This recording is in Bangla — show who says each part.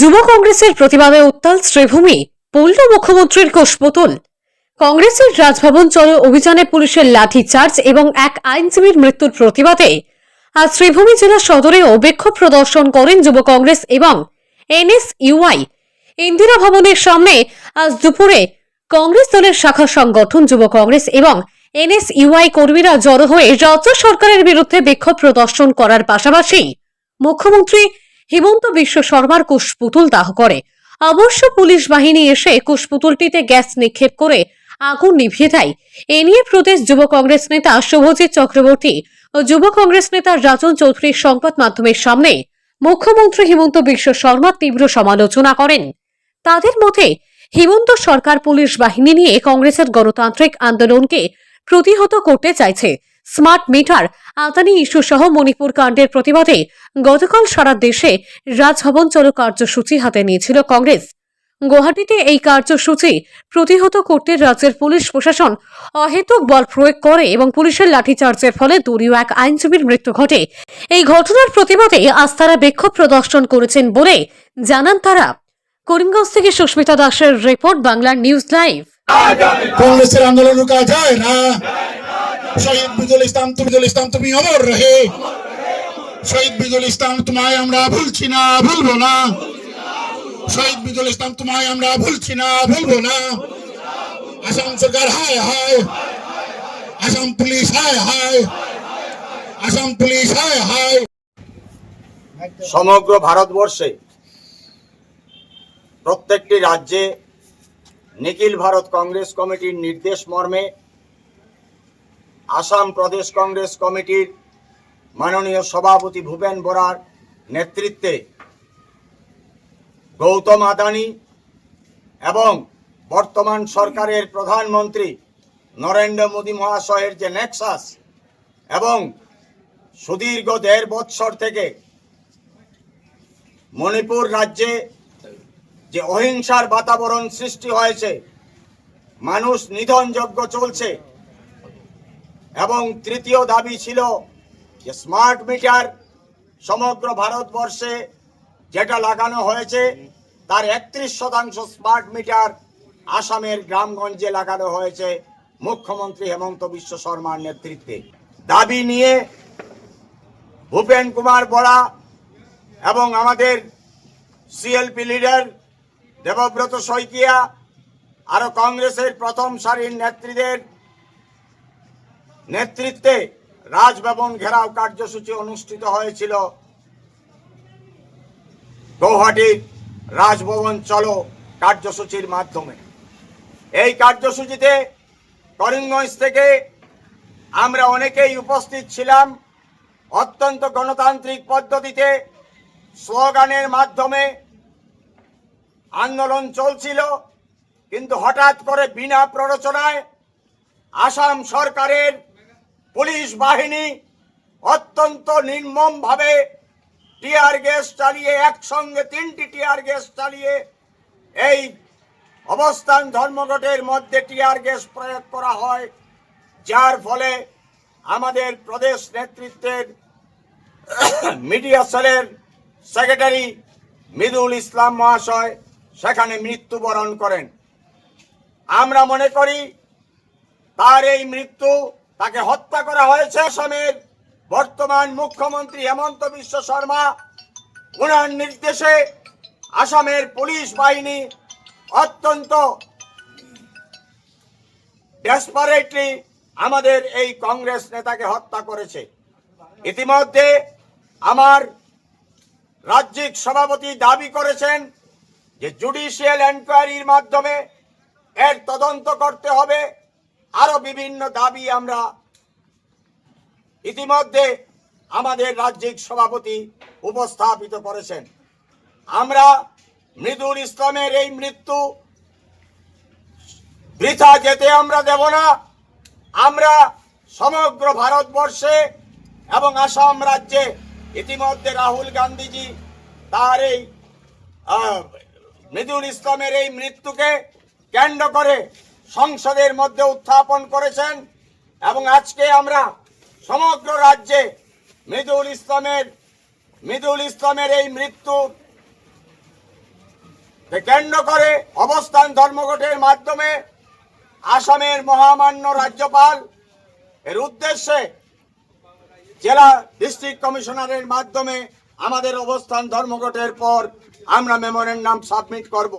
Speaker 1: যুব কংগ্রেসের প্রতিবাদে উত্তাল শ্রীভূমি, পল্ল মুখ্যমন্ত্রীর কোষপুতুল। কংগ্রেসের রাজভবন চলো অভিযানে পুলিশের লাঠিচার্জ এবং এক আইনজীবীর মৃত্যুর প্রতিবাদে আজ শ্রীভূমি জেলা সদরেও বিক্ষোভ প্রদর্শন করেন যুব কংগ্রেস এবং এনএসইউআই। ইন্দিরা ভবনের সামনে আজ দুপুরে কংগ্রেস দলের শাখা সংগঠন যুব কংগ্রেস এবং এনএসইউআই কর্মীরা জড়ো হয়ে রাজ্য সরকারের বিরুদ্ধে বিক্ষোভ প্রদর্শন করার পাশাপাশি মুখ্যমন্ত্রী হিমন্ত বিশ্ব শর্মার কুশপুতুল দাহ করে। অবশ্য পুলিশ বাহিনী এসে কুশপুতুলটিতে গ্যাস নিক্ষেপ করে আগুন নিভিয়ে দেয়। এ নিয়ে প্রদেশ যুব কংগ্রেস নেতা শুভজিৎ চক্রবর্তী ও যুব কংগ্রেস নেতা রাজন চৌধুরীর সংবাদ মাধ্যমের সামনে মুখ্যমন্ত্রী হিমন্ত বিশ্ব শর্মা তীব্র সমালোচনা করেন। তাদের মতে হিমন্ত সরকার পুলিশ বাহিনী নিয়ে কংগ্রেসের গণতান্ত্রিক আন্দোলনকে প্রতিহত করতে চাইছে। স্মার্ট মিটার, আদানি ইস্যু সহ মণিপুর কাণ্ডের প্রতিবাদে গতকাল সারা দেশে রাজভবন চলো কার্যসূচি হাতে নিয়েছিল কংগ্রেস। গুয়াহাটিতে এই কার্যসূচি প্রতিহত করতে রাজ্যের পুলিশ প্রশাসন অহেতুক বল প্রয়োগ করে এবং পুলিশের লাঠিচার্জের ফলে দলীয় এক আইনজীবীর মৃত্যু ঘটে। এই ঘটনার প্রতিবাদে আজ তারা বিক্ষোভ প্রদর্শন করেছেন বলে জানান তারা। করিমগঞ্জ থেকে সুস্মিতা দাসের রিপোর্ট, বাংলা নিউজ লাইভ।
Speaker 2: কংগ্রেসের আন্দোলন রুকা যায় না। শহীদ বিজুল ইসলাম তুমি অমর রহে। শহীদ বিজুল ইসলাম তোমায় আমরা ভুলছি না, ভুলবো না। শহীদ বিজুল ইসলাম তোমায় আমরা ভুলছি না, ভুলবো না। আসাম সরকার হায় হায়, আসাম পুলিশ হায় হায়, আসাম পুলিশ হায় হায়।
Speaker 3: সমগ্র ভারতবর্ষে প্রত্যেকটি রাজ্যে নিখিল ভারত কংগ্রেস কমিটির নির্দেশ মর্মে আসাম প্রদেশ কংগ্রেস কমিটির মাননীয় সভাপতি ভূপেন বরার নেতৃত্বে গৌতম আদানি এবং বর্তমান সরকারের প্রধানমন্ত্রী নরেন্দ্র মোদী মহাশয়ের যে নেক্সাস এবং সুদীর্ঘ ১.৫ বৎসর থেকে মণিপুর রাজ্যে যে অহিংসার বাতাবরণ সৃষ্টি হয়েছে, মানুষ নিধনযজ্ঞ চলছে এবং তৃতীয় দাবি ছিল যে স্মার্ট মিটার সমগ্র ভারতবর্ষে যেটা লাগানো হয়েছে তার ৩১% স্মার্ট মিটার আসামের গ্রামগঞ্জে লাগানো হয়েছে মুখ্যমন্ত্রী হেমন্ত বিশ্ব শর্মার নেতৃত্বে। দাবি নিয়ে ভূপেন কুমার বরা এবং আমাদের সিএলপি লিডার দেবব্রত শইকিয়া আরো কংগ্রেসের প্রথম সারির নেত্রীদের নেতৃত্বে রাজভবন ঘেরাও কার্যসূচি অনুষ্ঠিত হয়েছিল গৌহাটির রাজভবন চলো কার্যসূচির মাধ্যমে। এই কার্যসূচিতে করিমগঞ্জ থেকে আমরা অনেকেই উপস্থিত ছিলাম। অত্যন্ত গণতান্ত্রিক পদ্ধতিতে স্লোগানের মাধ্যমে আন্দোলন চলছিল, কিন্তু হঠাৎ করে বিনা প্ররোচনায় আসাম সরকারের পুলিশ বাহিনী অত্যন্ত নির্মমভাবে টিয়ার গ্যাস চালিয়ে, একসঙ্গে 3টি টিয়ার গ্যাস চালিয়ে এই অবস্থান ধর্মঘটের মধ্যে টিয়ার গ্যাস প্রয়োগ করা হয়, যার ফলে আমাদের প্রদেশ নেতৃত্বের মিডিয়া সেলের সেক্রেটারি মৃদুল ইসলাম মহাশয় সেখানে মৃত্যুবরণ করেন। আমরা মনে করি তার এই মৃত্যু, তাকে হত্যা করা হয়েছে। আসামের বর্তমান মুখ্যমন্ত্রী হেমন্ত বিশ্ব শর্মা, ওনার নির্দেশে আসামের পুলিশ বাহিনী অত্যন্ত ডেসপারেটলি আমাদের এই কংগ্রেস নেতাকে হত্যা করেছে। ইতিমধ্যে আমার রাজ্যিক সভাপতি দাবি করেছেন যে জুডিশিয়াল এনকোয়ারির মাধ্যমে এর তদন্ত করতে হবে। আরো বিভিন্ন দাবি আমরা ইতিমধ্যে আমাদের রাজ্যিক সভাপতি উপস্থাপিত করেছেন। আমরা মৃদুল ইসলামের এই মৃত্যু বৃথা যেতে আমরা দেব না। আমরা সমগ্র ভারতবর্ষে এবং আসাম রাজ্যে ইতিমধ্যে রাহুল গান্ধীজি তার এই মৃদুল ইসলামের এই মৃত্যুকে কেন্দ্র করে সংসদের মধ্যে উত্থাপন করেছেন এবং আজকে আমরা সমগ্র রাজ্যে মৃদুল ইসলামের এই মৃত্যু কে কেন্দ্র করে অবস্থান ধর্মঘটের মাধ্যমে আসামের মহামান্য রাজ্যপাল এর উদ্দেশ্যে জেলা ডিস্ট্রিক্ট কমিশনারের মাধ্যমে আমাদের অবস্থান ধর্মঘটের পর আমরা মেমোরেন্ডাম সাবমিট করব।